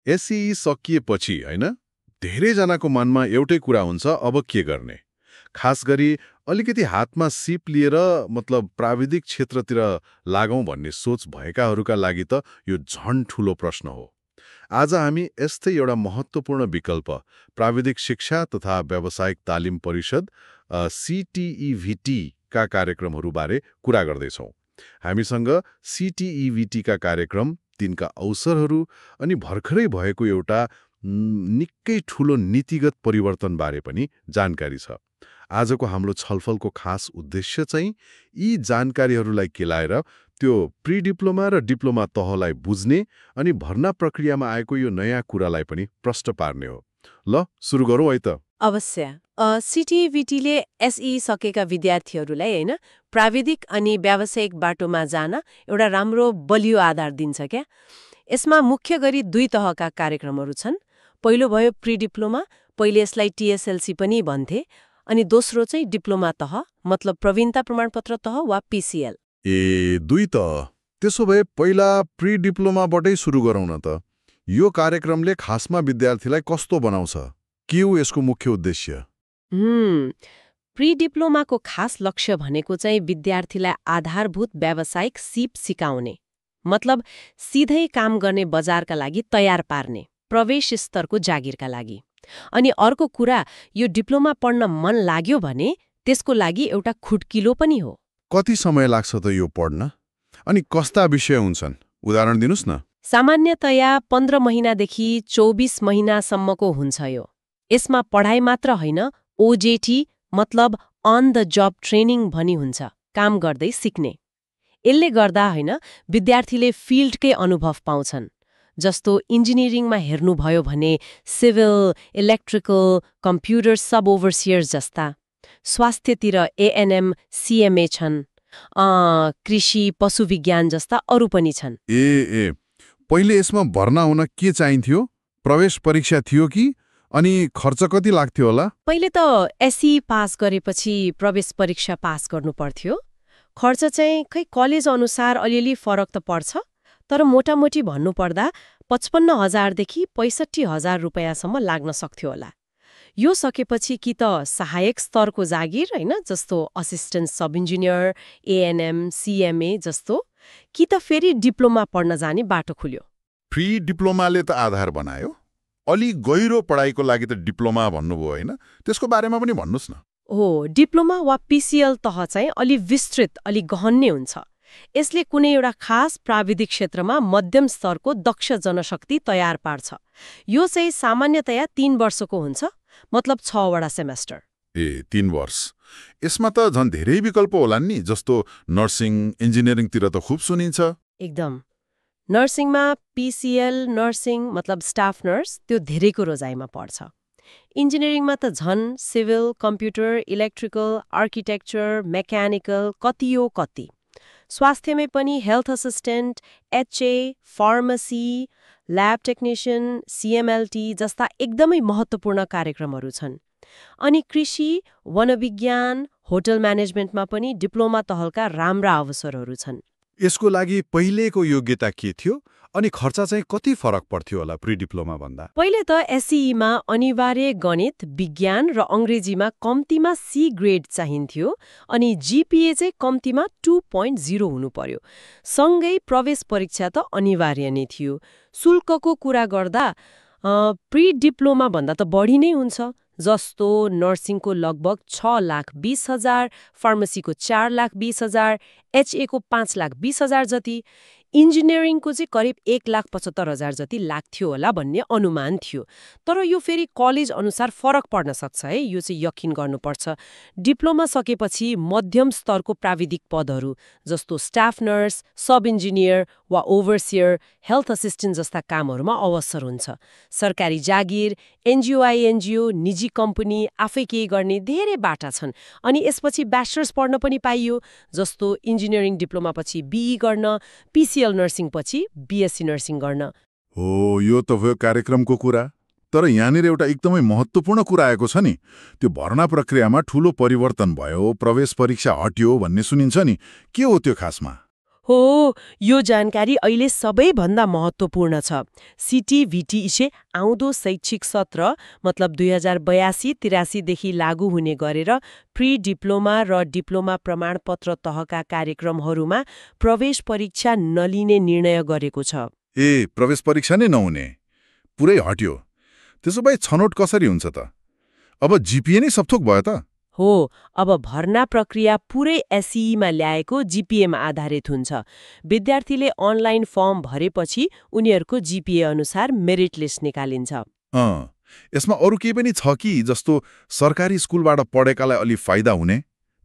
एसई सकिएपछि हैन धेरैजनाको मनमा एउटै कुरा हुन्छ अब के गर्ने। खास गरी अलिकति हातमा सिप लिएर मतलब प्राविधिक क्षेत्रतिर लागौं भन्ने सोच भएकाहरूका लागि त यो झन् ठूलो प्रश्न हो। आज हामी यस्तै एउटा महत्त्वपूर्ण विकल्प प्राविधिक शिक्षा तथा व्यावसायिक तालिम परिषद CTEVT का कार्यक्रमहरूबारे कुरा गर्दैछौँ। हामीसँग CTEVT का कार्यक्रम, तिनका अवसरहरू अनि भर्खरै भएको एउटा निकै ठूलो नीतिगत परिवर्तनबारे पनि जानकारी छ। आजको हाम्रो छलफलको खास उद्देश्य चाहिँ यी जानकारीहरूलाई केलाएर त्यो प्री डिप्लोमा र डिप्लोमा तहलाई बुझ्ने अनि भर्ना प्रक्रियामा आएको यो नयाँ कुरालाई पनि प्रष्ट पार्ने हो। ल सुरु गरौँ है त। अवश्य। CTEVT-ले एसई सकेका विद्यार्थीहरूलाई हैन प्राविधिक अनि व्यावसायिक बाटोमा जान एउटा राम्रो बलियो आधार दिन्छ क्या। यसमा मुख्य गरी दुई तहका कार्यक्रमहरू छन्। पहिलो भयो प्री डिप्लोमा, पहिले यसलाई TSLC पनि भन्थे, अनि दोस्रो चाहिँ डिप्लोमा तह, मतलब प्रवीणता प्रमाणपत्र तह वा PCL। दुई तह। त्यसो भए पहिला प्री डिप्लोमाबाटै सुरु गरौँ न त। यो कार्यक्रमले खासमा विद्यार्थीलाई कस्तो बनाउँछ? के हो यसको मुख्य उद्देश्य? प्री डिप्लोमाको खास लक्ष्य भनेको चाहिँ विद्यार्थीलाई आधारभूत व्यावसायिक सिप सिकाउने, मतलब सिधै काम गर्ने बजारका लागि तयार पार्ने, प्रवेश स्तरको जागिरका लागि। अनि अर्को कुरा, यो डिप्लोमा पढ्न मन लाग्यो भने त्यसको लागि एउटा खुट्किलो पनि हो। कति समय लाग्छ त यो पढ्न? अनि कस्ता विषय हुन्छन्? उदाहरण दिनुस् न। सामान्यतया 15 महिनादेखि 24 महिनासम्मको हुन्छ यो। यसमा पढाइ मात्र होइन, OJT मतलब अन द जब ट्रेनिङ भनी हुन्छ, काम गर्दै सिक्ने। यसले गर्दा होइन विद्यार्थीले फिल्डकै अनुभव पाउँछन्। जस्तो इन्जिनियरिङमा हेर्नुभयो भने सिभिल, इलेक्ट्रिकल, कम्प्युटर सब ओभरसियर्स जस्ता। स्वास्थ्यतिर ANM, CMA छन्। कृषि, पशुविज्ञान जस्ता अरू पनि छन्। पहिले यसमा भर्ना हुन के चाहिन्थ्यो? प्रवेश परीक्षा थियो कि? अनि खर्च कति लाग्थ्यो होला? पहिले त एसई पास गरेपछि प्रवेश परीक्षा पास गर्नु पर्थ्यो। खर्च चाहिँ खै कलेज अनुसार अलिअलि फरक त पर्छ, तर मोटामोटी भन्नुपर्दा 55,000 देखि 65,000 रुपैयाँसम्म लाग्न सक्थ्यो होला। यो सकेपछि कि त सहायक स्तरको जागिर होइन, जस्तो असिस्टेन्ट सब इन्जिनियर, ANM, CMA जस्तो, कि त फेरि डिप्लोमा पढ्न जाने बाटो खुल्यो। प्री डिप्लोमाले त आधार बनायो, अलि गहिरो पढाइको लागि त डिप्लोमा भन्नुभयो होइन? त्यसको बारेमा पनि भन्नुस् न। डिप्लोमा वा PCL तह चाहिँ अलि विस्तृत, अलि गहन नै हुन्छ। यसले कुनै एउटा खास प्राविधिक क्षेत्रमा मध्यम स्तरको दक्ष जनशक्ति तयार पार्छ। यो चाहिँ सामान्यतया 3 वर्षको हुन्छ, मतलब 6 वटा सेमेस्टर। 3 वर्ष। यसमा त झन् धेरै विकल्प होलान् नि, जस्तो नर्सिङ, इन्जिनियरिङतिर त खुब सुनिन्छ। एकदम। नर्सिङमा PCL नर्सिङ मतलब स्टाफ नर्स, त्यो धेरैको रोजाइमा पर्छ। इन्जिनियरिङमा त झन् civil, computer, electrical, architecture, mechanical कति। स्वास्थ्यमै पनि health assistant, HA, pharmacy, lab technician, CMLT जस्ता एकदमै महत्त्वपूर्ण कार्यक्रमहरू छन्। अनि कृषि, वनविज्ञान, होटल म्यानेजमेन्टमा पनि डिप्लोमा तहका राम्रा अवसरहरू छन्। यसको लागि पहिलेको योग्यता के थियो? अनि खर्च चाहिँ कति फरक पर्थ्यो होला प्री डिप्लोमा भन्दा? पहिले त एसईमा अनिवार्य गणित, विज्ञान र अङ्ग्रेजीमा कम्तीमा C ग्रेड चाहिन्थ्यो, अनि GPA चाहिँ कम्तीमा 2.0 हुनु पर्यो। सँगै प्रवेश परीक्षा त अनिवार्य नै थियो। शुल्कको कुरा गर्दा प्री डिप्लोमा भन्दा त बढी नै हुन्छ, जस्तो नर्सिङको लगभग 6,20,000, फार्मेसीको 4,20,000, HA को 5,20,000 जति, इन्जिनियरिङको चाहिँ करिब 1,75,000 जति लाग्थ्यो होला भन्ने अनुमान थियो। तर यो फेरि कलेज अनुसार फरक पर्न सक्छ है, यो चाहिँ यकिन गर्नुपर्छ। डिप्लोमा सकेपछि मध्यम स्तरको प्राविधिक पदहरू जस्तो स्टाफ नर्स, सब इन्जिनियर वा ओभरसियर, हेल्थ असिस्टेन्ट जस्ता कामहरूमा अवसर हुन्छ। सरकारी जागिर, NGO, निजी कम्पनी, आफै केही गर्ने धेरै बाटा छन्। अनि यसपछि ब्याचलर्स पढ्न पनि पाइयो, जस्तो इन्जिनियरिङ डिप्लोमापछि BE गर्न, PCL नर्सिङ पछि BSc नर्सिङ गर्न। यो त भयो कार्यक्रमको कुरा। तर यहाँनिर एउटा एकदमै महत्त्वपूर्ण कुरा आएको छ नि, त्यो भर्ना प्रक्रियामा ठूलो परिवर्तन भयो, प्रवेश परीक्षा हट्यो भन्ने सुनिन्छ नि, के हो त्यो खासमा? हो, यो जानकारी अहिले सबैभन्दा महत्त्वपूर्ण छ। सिटिभिटिइसे आउँदो शैक्षिक सत्र मतलब 2082-83 देखि लागू हुने गरेर प्री डिप्लोमा र डिप्लोमा प्रमाणपत्र तहका कार्यक्रमहरूमा प्रवेश परीक्षा नलिने निर्णय गरेको छ। ए, प्रवेश परीक्षा नै नहुने, पुरै हट्यो। त्यसो भए छनौट कसरी हुन्छ त? अब जिपिए नै सबथोक भयो त? हो, अब भर्ना प्रक्रिया पुरै एसईमा ल्याएको जिपिएमा आधारित हुन्छ। विद्यार्थीले अनलाइन फर्म भरेपछि उनीहरूको जिपिए अनुसार मेरिट लिस्ट निकालिन्छ। यसमा अरू केही पनि छ कि, जस्तो सरकारी स्कुलबाट पढेकालाई अलि फाइदा हुने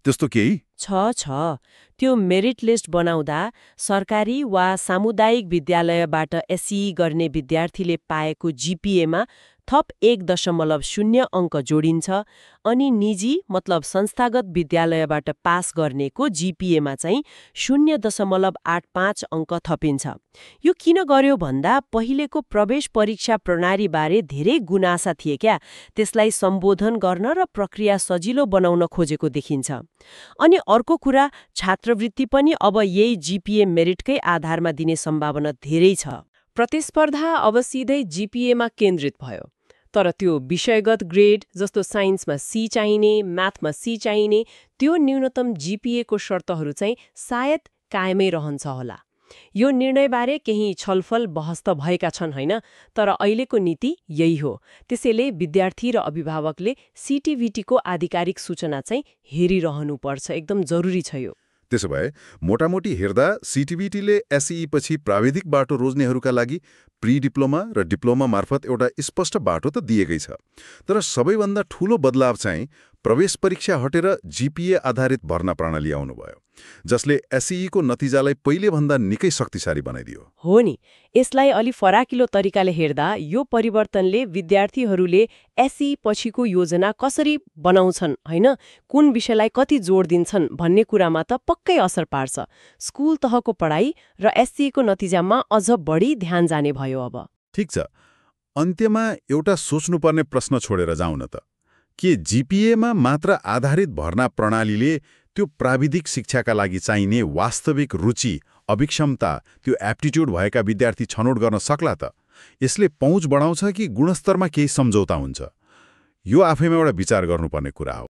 त्यस्तो केही? छ। त्यो मेरिट लिस्ट बनाउँदा सरकारी वा सामुदायिक विद्यालयबाट एसई गर्ने विद्यार्थीले पाएको जिपिएमा थप 1.0 अङ्क जोडिन्छ अनि निजी मतलब संस्थागत विद्यालयबाट पास गर्नेको जिपिएमा चाहिँ 0.85 अङ्क थपिन्छ। यो किन गर्यो भन्दा पहिलेको प्रवेश परीक्षा प्रणालीबारे धेरै गुनासा थिए क्या, त्यसलाई सम्बोधन गर्न र प्रक्रिया सजिलो बनाउन खोजेको देखिन्छ। अनि अर्को कुरा, छात्रवृत्ति पनि अब यही जिपिए मेरिटकै आधारमा दिने सम्भावना धेरै छ। प्रतिस्पर्धा अब सिधै जिपिएमा केन्द्रित भयो। तर त्यो विषयगत ग्रेड जस्तो साइन्समा सी चाहिने, म्याथमा सी चाहिने, त्यो न्यूनतम जिपिएको शर्तहरू चाहिँ सायद कायमै रहन्छ होला। यो निर्णयबारे केही छलफल बहस त भएका छन् होइन, तर अहिलेको नीति यही हो। त्यसैले विद्यार्थी र अभिभावकले सिटिभिटीको आधिकारिक सूचना चाहिँ हेरिरहनुपर्छ, एकदम जरुरी छ यो। त्यसो भए मोटामोटी हेर्दा सिटिभिटीले एसई पछि प्राविधिक बाटो रोज्नेहरूका लागि प्री डिप्लोमा र डिप्लोमा मार्फत एउटा स्पष्ट बाटो त दिएकै छ। तर सबैभन्दा ठूलो बदलाव चाहिँ प्रवेश परीक्षा हटेर जिपिए आधारित भर्ना प्रणाली आउनुभयो, जसले एसईको नतिजालाई पहिलेभन्दा निकै शक्तिशाली बनाइदियो। हो नि, यसलाई अलि फराकिलो तरिकाले हेर्दा यो परिवर्तनले विद्यार्थीहरूले एसई पछिको योजना कसरी बनाउँछन् होइन, कुन विषयलाई कति जोड दिन्छन् भन्ने कुरामा त पक्कै असर पार्छ। स्कुल तहको पढाइ र एसईको नतिजामा अझ बढी ध्यान जाने भयो अब। ठिक छ, अन्त्यमा एउटा सोच्नुपर्ने प्रश्न छोडेर जाउँ न त। के जिपिएमा मात्र आधारित भर्ना प्रणालीले त्यो प्राविधिक शिक्षाका लागि चाहिने वास्तविक रुचि, अभिक्षमता, त्यो एप्टिट्युड भएका विद्यार्थी छनौट गर्न सक्ला त? यसले पहुँच बढाउँछ कि गुणस्तरमा केही सम्झौता हुन्छ? यो आफैमा एउटा विचार गर्नुपर्ने कुरा हो।